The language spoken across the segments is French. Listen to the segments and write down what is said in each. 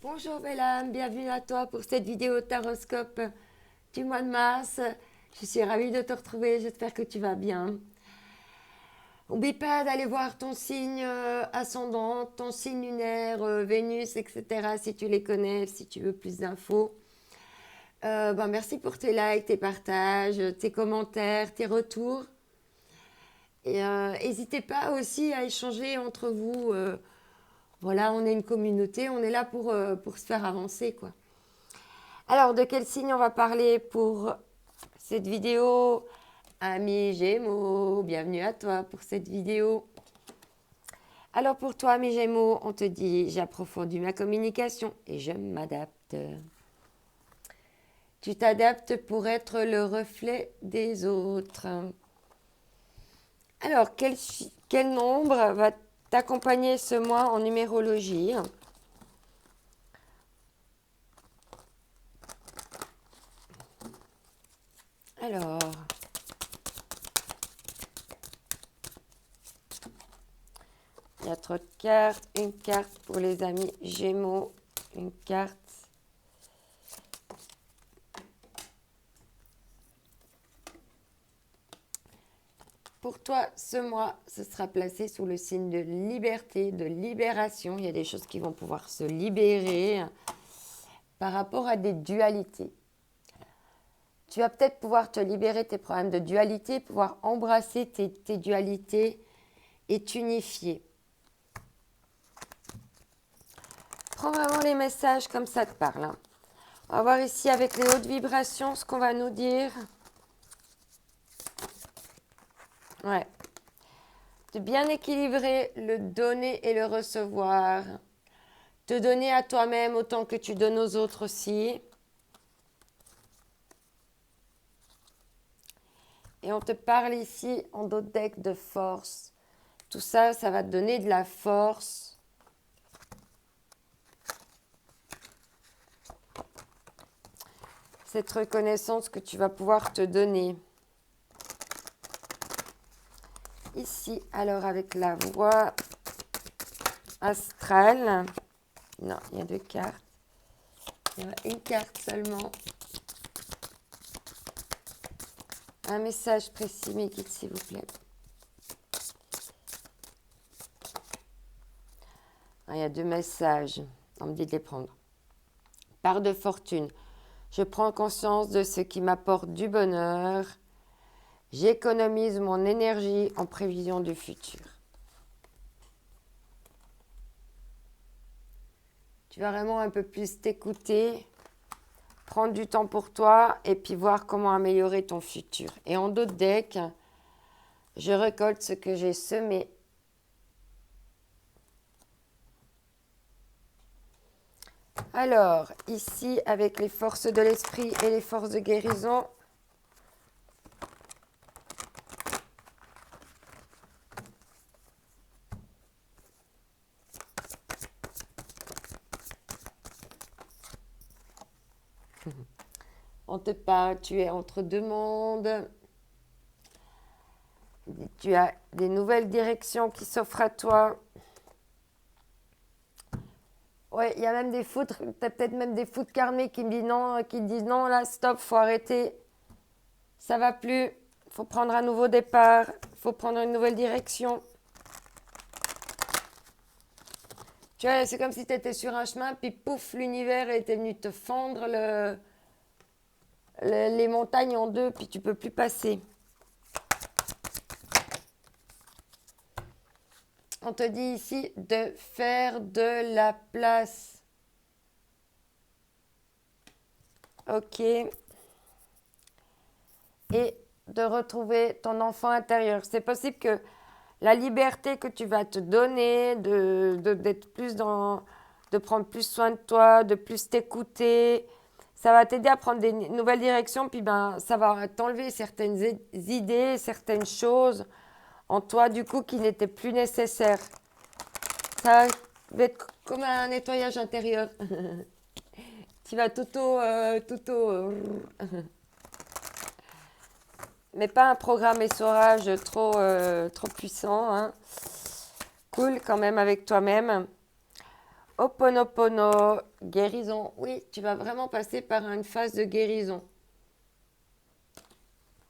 Bonjour belle âme, bienvenue à toi pour cette vidéo taroscope du mois de mars. Je suis ravie de te retrouver, j'espère que tu vas bien. N'oublie pas d'aller voir ton signe ascendant, ton signe lunaire, Vénus, etc. si tu les connais, si tu veux plus d'infos. Merci pour tes likes, tes partages, tes commentaires, tes retours. Et n'hésitez pas aussi à échanger entre vous. Voilà, on est une communauté, on est là pour se faire avancer, quoi. Alors, de quel signe on va parler pour cette vidéo? Ami Gémeaux, bienvenue à toi pour cette vidéo. Alors pour toi, ami Gémeaux, on te dit, j'approfondis ma communication et je m'adapte. Tu t'adaptes pour être le reflet des autres. Alors, quel nombre va t'accompagner ce mois en numérologie? Alors, 4 cartes, une carte pour les amis Gémeaux, une carte. Pour toi, ce mois, ce sera placé sous le signe de liberté, de libération. Il y a des choses qui vont pouvoir se libérer par rapport à des dualités. Tu vas peut-être pouvoir te libérer tes problèmes de dualité, pouvoir embrasser tes dualités et t'unifier. Prends vraiment les messages comme ça te parle. On va voir ici avec les hautes vibrations ce qu'on va nous dire. Ouais. De bien équilibrer le donner et le recevoir. Te donner à toi-même autant que tu donnes aux autres aussi. Et on te parle ici en d'autres decks de force. Tout ça, ça va te donner de la force. Cette reconnaissance que tu vas pouvoir te donner. Ici, alors avec la voie astrale. Non, il y a 2 cartes. Il y a une carte seulement. Un message précis, mes guides, s'il vous plaît. Il y a 2 messages. On me dit de les prendre. Part de fortune. Je prends conscience de ce qui m'apporte du bonheur. J'économise mon énergie en prévision du futur. Tu vas vraiment un peu plus t'écouter, prendre du temps pour toi et puis voir comment améliorer ton futur. Et en d'autres decks, je récolte ce que j'ai semé. Alors, ici, avec les forces de l'esprit et les forces de guérison, on te parle, tu es entre 2 mondes. Tu as des nouvelles directions qui s'offrent à toi. Ouais, il y a même des foudres, tu as peut-être même des foudres karmiques qui me disent non, là, stop, faut arrêter. Ça va plus, faut prendre un nouveau départ, faut prendre une nouvelle direction. Tu vois, c'est comme si tu étais sur un chemin, puis pouf, l'univers était venu te fendre les montagnes en 2, puis tu peux plus passer. On te dit ici de faire de la place. Ok. Et de retrouver ton enfant intérieur. C'est possible que la liberté que tu vas te donner, d'être plus de prendre plus soin de toi, de plus t'écouter, ça va t'aider à prendre des nouvelles directions, puis ça va t'enlever certaines idées, certaines choses en toi, du coup, qui n'étaient plus nécessaires. Ça va être comme un nettoyage intérieur. Tu vas mais pas un programme essorage trop puissant. Hein. Cool quand même avec toi-même. Ho'oponopono, guérison. Oui, tu vas vraiment passer par une phase de guérison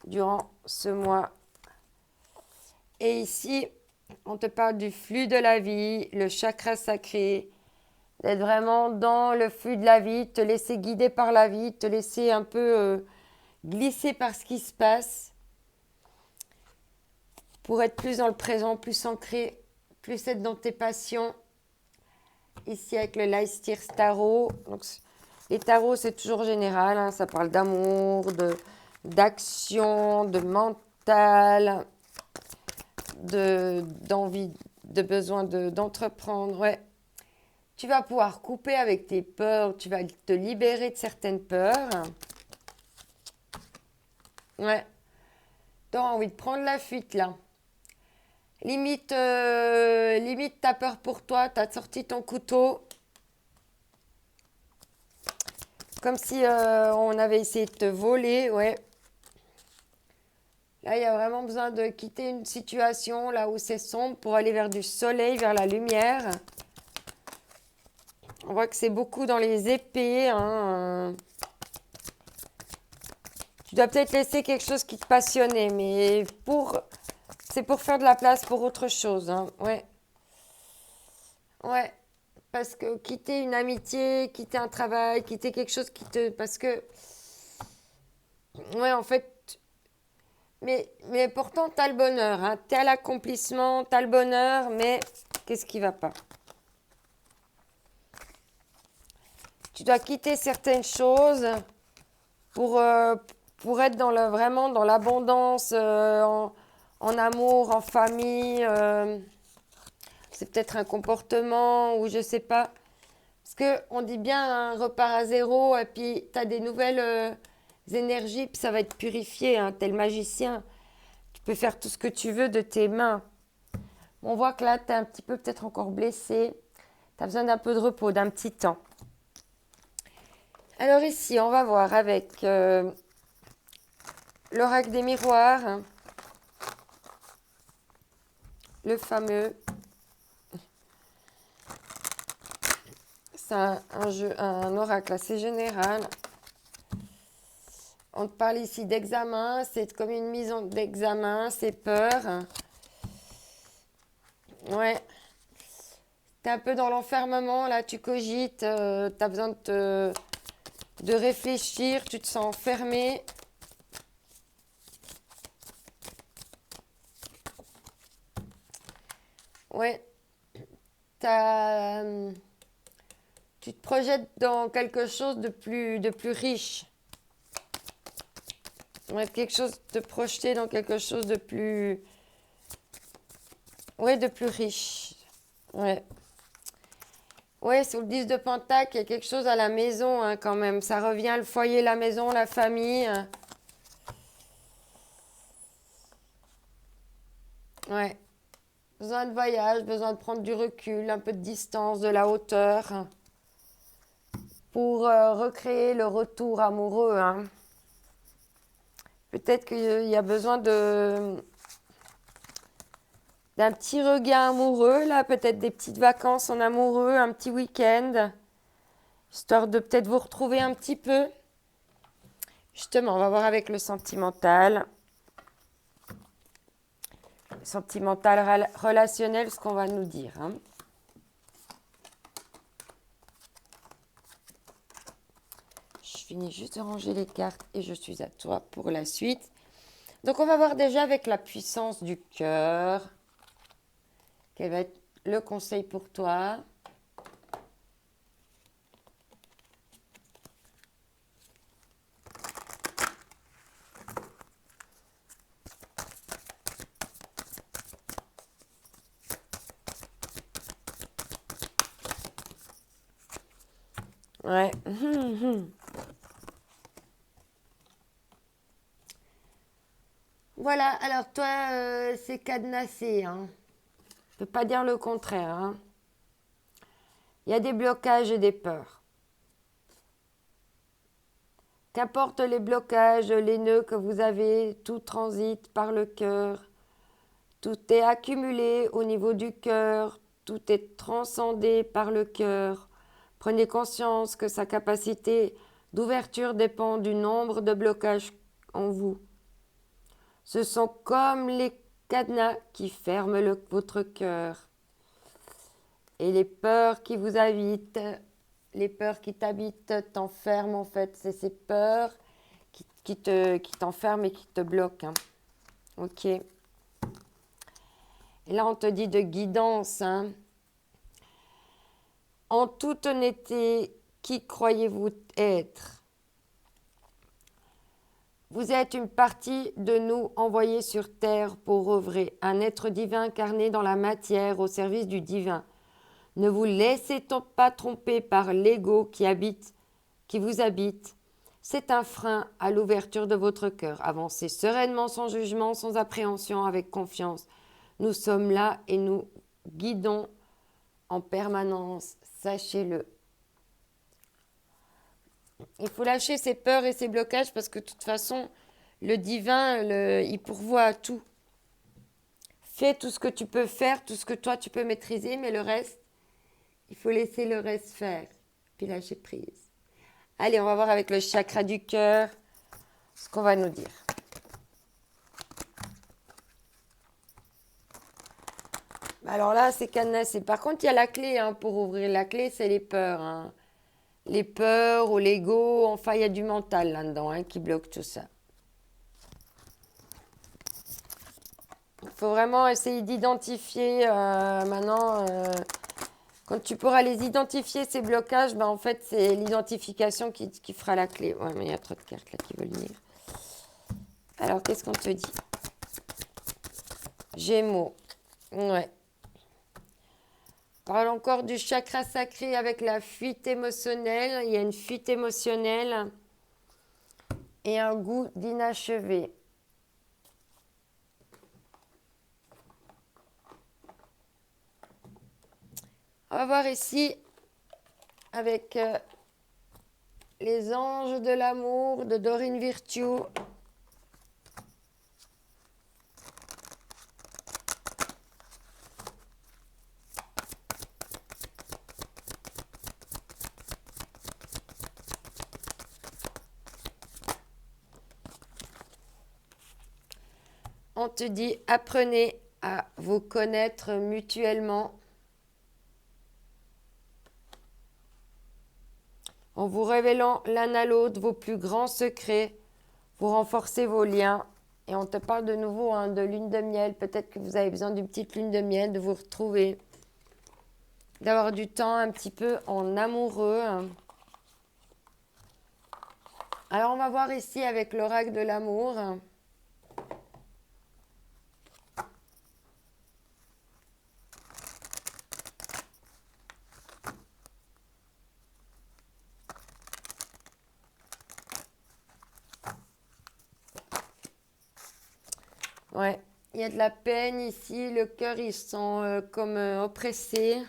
durant ce mois. Et ici, on te parle du flux de la vie, le chakra sacré, d'être vraiment dans le flux de la vie, te laisser guider par la vie, te laisser un peu glisser par ce qui se passe pour être plus dans le présent, plus ancré, plus être dans tes passions. Ici avec le Leicester Tarot. Donc, les tarots, c'est toujours général, hein, ça parle d'amour, d'action, de mental, d'envie, de besoin d'entreprendre. Ouais. Tu vas pouvoir couper avec tes peurs, tu vas te libérer de certaines peurs. Ouais. Tu as envie de prendre la fuite là. Limite, t'as peur pour toi, t'as sorti ton couteau. Comme si on avait essayé de te voler, ouais. Là, il y a vraiment besoin de quitter une situation là où c'est sombre pour aller vers du soleil, vers la lumière. On voit que c'est beaucoup dans les épées. Hein. Tu dois peut-être laisser quelque chose qui te passionnait, mais c'est pour faire de la place pour autre chose. Hein. Ouais. Ouais. Parce que quitter une amitié, quitter un travail, quitter quelque chose qui te... Parce que... Ouais, en fait... Mais pourtant, tu as le bonheur. Hein. Tu es à l'accomplissement, tu as le bonheur, mais qu'est-ce qui ne va pas? Tu dois quitter certaines choses pour être vraiment dans l'abondance, en amour, en famille. C'est peut-être un comportement ou je ne sais pas. Parce qu'on dit bien un repart à zéro et puis tu as des nouvelles énergies, puis ça va être purifié. Hein, tu es le magicien. Tu peux faire tout ce que tu veux de tes mains. On voit que là, tu es un petit peu peut-être encore blessé. Tu as besoin d'un peu de repos, d'un petit temps. Alors ici, on va voir avec l'oracle des miroirs. Le fameux. C'est un oracle assez général. On te parle ici d'examen, c'est comme une mise d'examen, c'est peur. Ouais. Tu es un peu dans l'enfermement, là, tu cogites, tu as besoin de réfléchir, tu te sens enfermé. Ouais. Tu te projettes dans quelque chose de plus riche. Ouais, quelque chose, te projeter dans quelque chose de plus... Ouais, de plus riche. Ouais. Ouais, sur le 10 de Pentacle, il y a quelque chose à la maison hein, quand même. Ça revient, le foyer, la maison, la famille. Ouais. Besoin de voyage, besoin de prendre du recul, un peu de distance, de la hauteur. Pour recréer le retour amoureux. Hein. Peut-être qu'il y a besoin d'un petit regain amoureux, là, peut-être des petites vacances en amoureux, un petit week-end, histoire de peut-être vous retrouver un petit peu. Justement, on va voir avec le sentimental. Le sentimental relationnel, ce qu'on va nous dire. Hein. Je finis juste de ranger les cartes et je suis à toi pour la suite. Donc, on va voir déjà avec la puissance du cœur. Quel va être le conseil pour toi? Ouais. Voilà, alors toi, c'est cadenassé. Hein. Je ne peux pas dire le contraire. Hein. Il y a des blocages et des peurs. Qu'importe les blocages, les nœuds que vous avez, tout transite par le cœur. Tout est accumulé au niveau du cœur. tout est transcendé par le cœur. Prenez conscience que sa capacité d'ouverture dépend du nombre de blocages en vous. Ce sont comme les cadenas qui ferment votre cœur. Et les peurs qui vous habitent, les peurs qui t'habitent t'enferment en fait. C'est ces peurs qui t'enferment et qui te bloquent. Hein. Ok. Et là, on te dit de guidance. Hein. En toute honnêteté, qui croyez-vous être? Vous êtes une partie de nous envoyée sur terre pour œuvrer, un être divin incarné dans la matière au service du divin. Ne vous laissez pas tromper par l'ego qui vous habite. C'est un frein à l'ouverture de votre cœur. Avancez sereinement, sans jugement, sans appréhension, avec confiance. Nous sommes là et nous guidons en permanence. Sachez-le. Il faut lâcher ses peurs et ses blocages parce que de toute façon, le divin, il pourvoit à tout. Fais tout ce que tu peux faire, tout ce que toi tu peux maîtriser, mais le reste, il faut laisser le reste faire, puis lâcher prise. Allez, on va voir avec le chakra du cœur ce qu'on va nous dire. Alors là, c'est cadenassé. Par contre, il y a la clé hein, pour ouvrir. La clé, c'est les peurs. Hein. Les peurs ou l'ego, enfin, il y a du mental là-dedans hein, qui bloque tout ça. Il faut vraiment essayer d'identifier maintenant... Quand tu pourras les identifier, ces blocages, ben en fait, c'est l'identification qui fera la clé. Ouais, mais il y a trop de cartes là qui veulent lire. Alors, qu'est-ce qu'on te dit? Gémeaux. Ouais. Parle encore du chakra sacré avec la fuite émotionnelle. Il y a une fuite émotionnelle et un goût d'inachevé. On va voir ici avec les anges de l'amour de Dorine Virtue. On te dit, apprenez à vous connaître mutuellement. En vous révélant l'un à l'autre vos plus grands secrets, vous renforcez vos liens. Et on te parle de nouveau hein, de lune de miel. Peut-être que vous avez besoin d'une petite lune de miel, de vous retrouver. D'avoir du temps un petit peu en amoureux. Alors on va voir ici avec l'oracle de l'amour. Ouais, il y a de la peine ici, le cœur il se sent comme oppressé.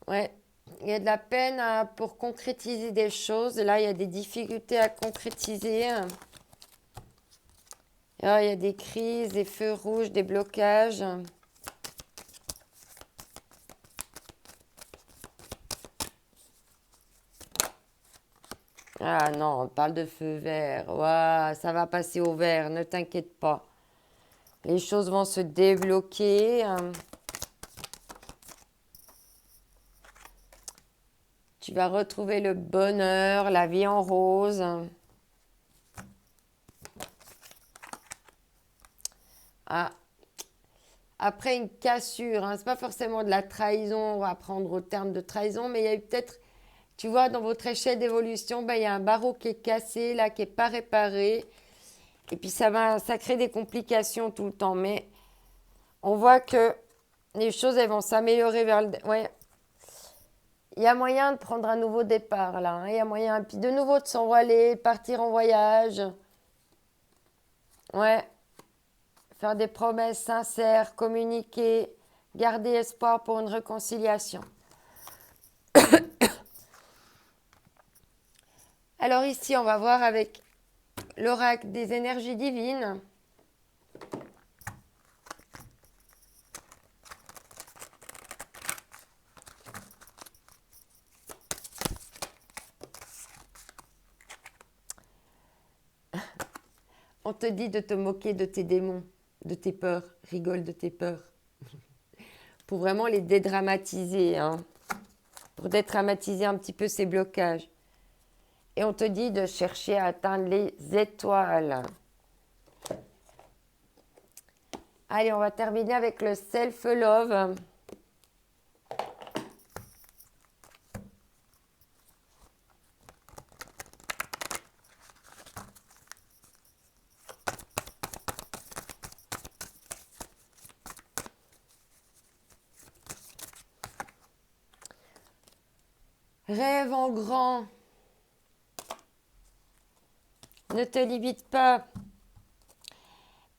Ouais, il y a de la peine pour concrétiser des choses. Là, il y a des difficultés à concrétiser. Là, il y a des crises, des feux rouges, des blocages. Ah non, on parle de feu vert. Ouah, ça va passer au vert, ne t'inquiète pas. Les choses vont se débloquer. Tu vas retrouver le bonheur, la vie en rose. Ah. Après une cassure, hein, c'est pas forcément de la trahison, on va prendre au terme de trahison, mais il y a eu peut-être, tu vois, dans votre échelle d'évolution, ben, il y a un barreau qui est cassé, là, qui n'est pas réparé. Et puis ça crée des complications tout le temps. Mais on voit que les choses, elles vont s'améliorer vers le... Ouais. Il y a moyen de prendre un nouveau départ, là. Hein. Il y a moyen, puis de nouveau de s'envoler, partir en voyage. Ouais. faire des promesses sincères, communiquer, garder espoir pour une réconciliation. Alors ici, on va voir avec l'oracle des énergies divines. On te dit de te moquer de tes démons, de tes peurs, rigole de tes peurs. Pour vraiment les dédramatiser, hein. Pour dédramatiser un petit peu ces blocages. Et on te dit de chercher à atteindre les étoiles. Allez, on va terminer avec le self-love. Rêve en grand. Ne te limite pas.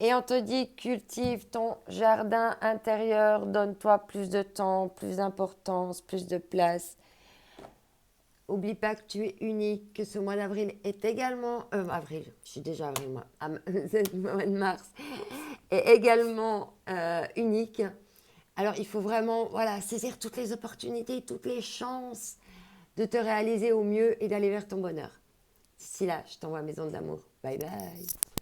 Et on te dit, cultive ton jardin intérieur, donne-toi plus de temps, plus d'importance, plus de place. Oublie pas que tu es unique, que ce mois d'avril est également... avril, je suis déjà avril, moi. Ce mois de mars est également unique. Alors, il faut vraiment saisir toutes les opportunités, toutes les chances de te réaliser au mieux et d'aller vers ton bonheur. D'ici là, je t'envoie mes ondes d'amour. Bye bye.